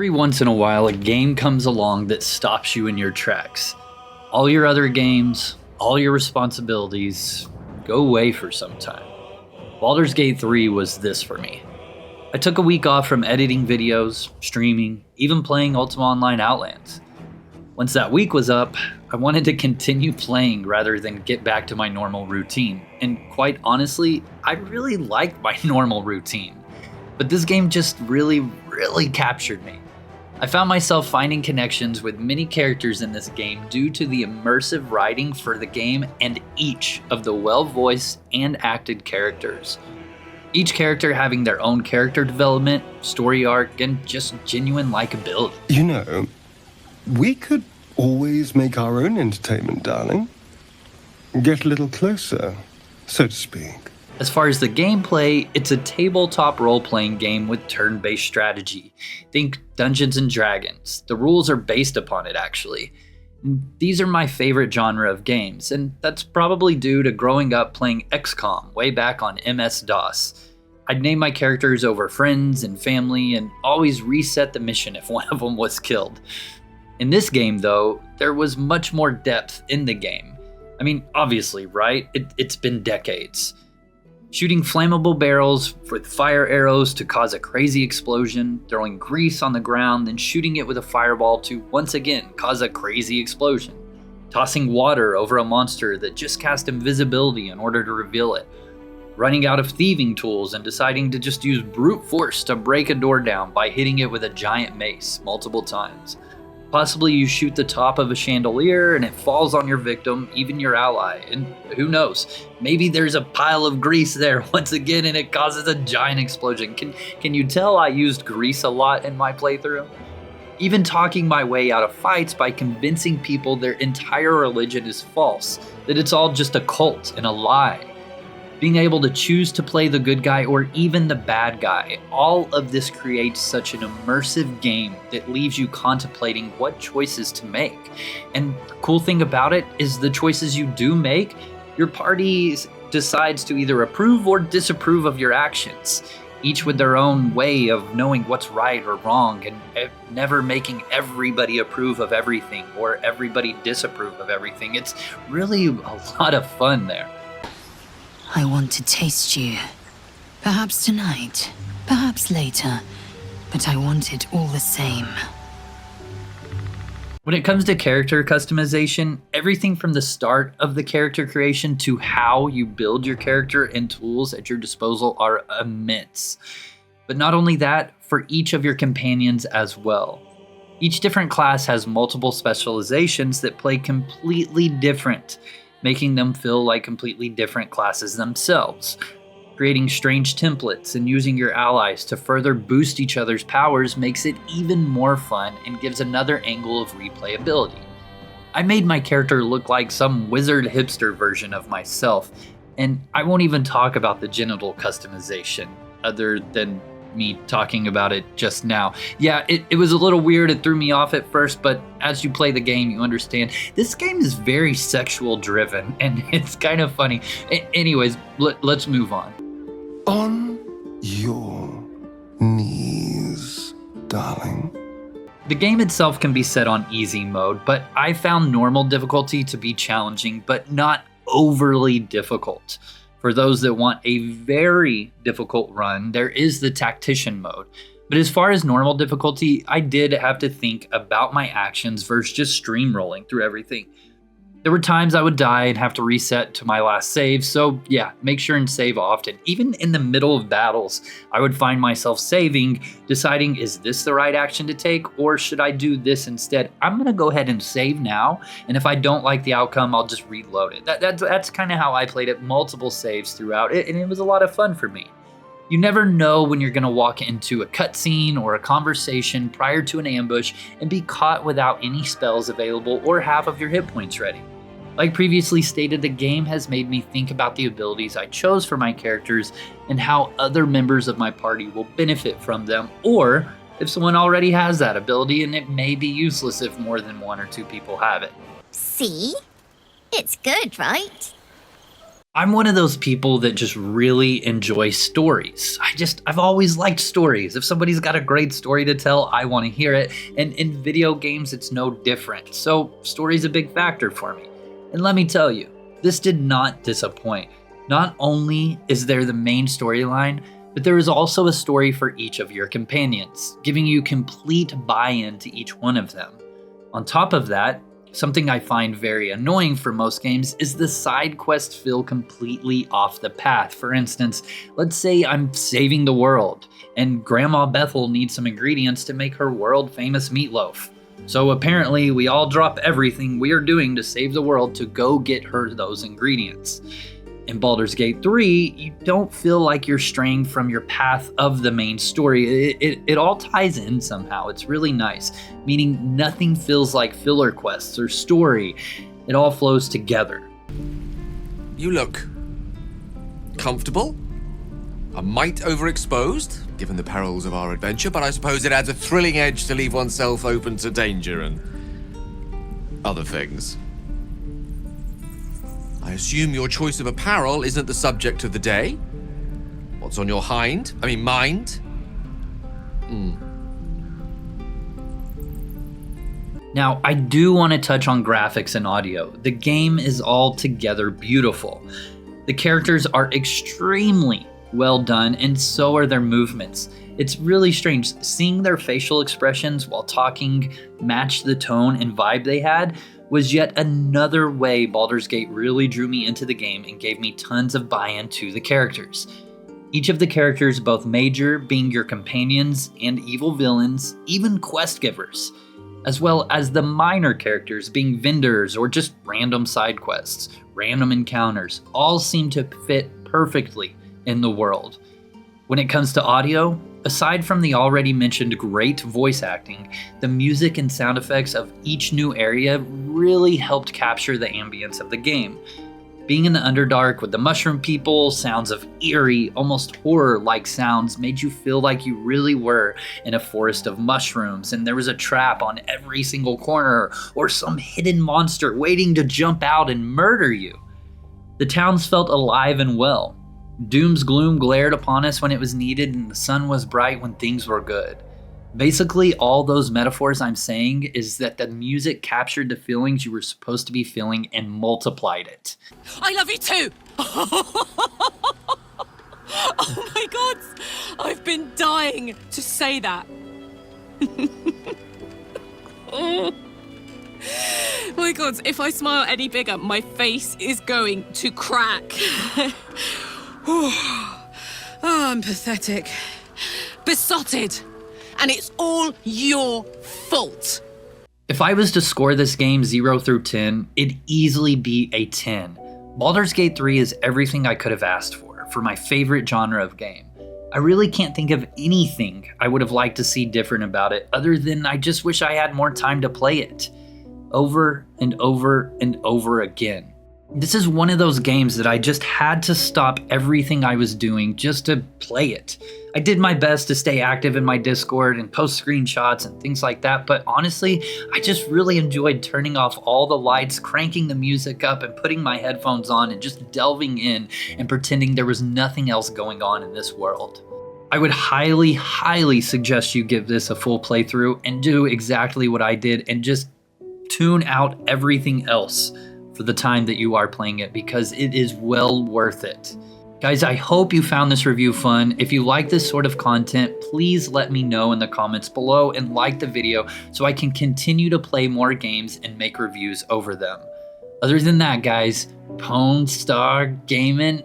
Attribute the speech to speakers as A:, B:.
A: Every once in a while, a game comes along that stops you in your tracks. All your other games, all your responsibilities, go away for some time. Baldur's Gate 3 was this for me. I took a week off from editing videos, streaming, even playing Ultima Online Outlands. Once that week was up, I wanted to continue playing rather than get back to my normal routine. And quite honestly, I really liked my normal routine. But this game just really captured me. I found myself finding connections with many characters in this game due to the immersive writing for the game and each of the well-voiced and acted characters. Each character having their own character development, story arc, and just genuine likability.
B: You know, we could always make our own entertainment, darling. Get a little closer, so to speak.
A: As far as the gameplay, it's a tabletop role-playing game with turn-based strategy. Think Dungeons & Dragons. The rules are based upon it, actually. These are my favorite genre of games, and that's probably due to growing up playing XCOM way back on MS-DOS. I'd name my characters over friends and family and always reset the mission if one of them was killed. In this game, though, there was much more depth in the game. I mean, obviously, right? It's been decades. Shooting flammable barrels with fire arrows to cause a crazy explosion, throwing grease on the ground, then shooting it with a fireball to once again cause a crazy explosion. Tossing water over a monster that just cast invisibility in order to reveal it. Running out of thieving tools and deciding to just use brute force to break a door down by hitting it with a giant mace multiple times. Possibly you shoot the top of a chandelier and it falls on your victim, even your ally, and who knows, maybe there's a pile of grease there once again and it causes a giant explosion. Can you tell I used grease a lot in my playthrough? Even talking my way out of fights by convincing people their entire religion is false, that it's all just a cult and a lie. Being able to choose to play the good guy or even the bad guy, all of this creates such an immersive game that leaves you contemplating what choices to make. And the cool thing about it is the choices you do make, your party decides to either approve or disapprove of your actions, each with their own way of knowing what's right or wrong and never making everybody approve of everything or everybody disapprove of everything. It's really a lot of fun there.
C: I want to taste you. Perhaps tonight, perhaps later, but I want it all the same.
A: When it comes to character customization, everything from the start of the character creation to how you build your character and tools at your disposal are immense. But not only that, for each of your companions as well. Each different class has multiple specializations that play completely different, making them feel like completely different classes themselves. Creating strange templates and using your allies to further boost each other's powers makes it even more fun and gives another angle of replayability. I made my character look like some wizard hipster version of myself, and I won't even talk about the genital customization, other than me talking about it just now. Yeah, it was a little weird, it threw me off at first, but as you play the game, you understand. This game is very sexual driven, and it's kind of funny. Anyways, let's move on.
B: On your knees, darling.
A: The game itself can be set on easy mode, but I found normal difficulty to be challenging, but not overly difficult. For those that want a very difficult run, there is the tactician mode. But as far as normal difficulty, I did have to think about my actions versus just stream rolling through everything. There were times I would die and have to reset to my last save, so yeah, make sure and save often. Even in the middle of battles, I would find myself saving, deciding, is this the right action to take, or should I do this instead? I'm gonna go ahead and save now, and if I don't like the outcome, I'll just reload it. That's kind of how I played it, multiple saves throughout it, and it was a lot of fun for me. You never know when you're gonna walk into a cutscene or a conversation prior to an ambush and be caught without any spells available or half of your hit points ready. Like previously stated, the game has made me think about the abilities I chose for my characters and how other members of my party will benefit from them, or if someone already has that ability and it may be useless if more than one or two people have it.
D: See? It's good, right?
A: I'm one of those people that just really enjoy stories. I've always liked stories. If somebody's got a great story to tell, I want to hear it. And in video games, it's no different. So story's a big factor for me. And let me tell you, this did not disappoint. Not only is there the main storyline, but there is also a story for each of your companions, giving you complete buy-in to each one of them. On top of that, something I find very annoying for most games is the side quests feel completely off the path. For instance, let's say I'm saving the world and Grandma Bethel needs some ingredients to make her world famous meatloaf. So apparently we all drop everything we are doing to save the world to go get her those ingredients. In Baldur's Gate 3, you don't feel like you're straying from your path of the main story. It all ties in somehow. It's really nice, meaning nothing feels like filler quests or story. It all flows together.
D: You look comfortable, a mite overexposed, given the perils of our adventure, but I suppose it adds a thrilling edge to leave oneself open to danger and other things. I assume your choice of apparel isn't the subject of the day? What's on your mind?
A: Now, I do want to touch on graphics and audio. The game is altogether beautiful. The characters are extremely well done, and so are their movements. It's really strange. Seeing their facial expressions while talking match the tone and vibe they had was yet another way Baldur's Gate really drew me into the game and gave me tons of buy-in to the characters. Each of the characters, both major being your companions and evil villains, even quest givers, as well as the minor characters being vendors or just random side quests, random encounters, all seem to fit perfectly in the world. When it comes to audio, aside from the already mentioned great voice acting, the music and sound effects of each new area really helped capture the ambience of the game. Being in the Underdark with the mushroom people, sounds of eerie, almost horror-like sounds made you feel like you really were in a forest of mushrooms and there was a trap on every single corner or some hidden monster waiting to jump out and murder you. The towns felt alive and well. Doom's gloom glared upon us when it was needed and the sun was bright when things were good. Basically, all those metaphors I'm saying is that the music captured the feelings you were supposed to be feeling and multiplied it.
E: I love you too! Oh my god! I've been dying to say that. Oh my god, if I smile any bigger, my face is going to crack. Oh, I'm pathetic. Besotted. And it's all your fault.
A: If I was to score this game 0 through 10, it'd easily be a 10. Baldur's Gate 3 is everything I could have asked for my favorite genre of game. I really can't think of anything I would have liked to see different about it, other than I just wish I had more time to play it. Over and over and over again. This is one of those games that I just had to stop everything I was doing just to play it. I did my best to stay active in my Discord and post screenshots and things like that, but honestly, I just really enjoyed turning off all the lights, cranking the music up, and putting my headphones on and just delving in and pretending there was nothing else going on in this world. I would highly, highly suggest you give this a full playthrough and do exactly what I did and just tune out everything else for the time that you are playing it, because it is well worth it. Guys, I hope you found this review fun. If you like this sort of content, please let me know in the comments below and like the video so I can continue to play more games and make reviews over them. Other than that, guys, PWNSTARR Gaming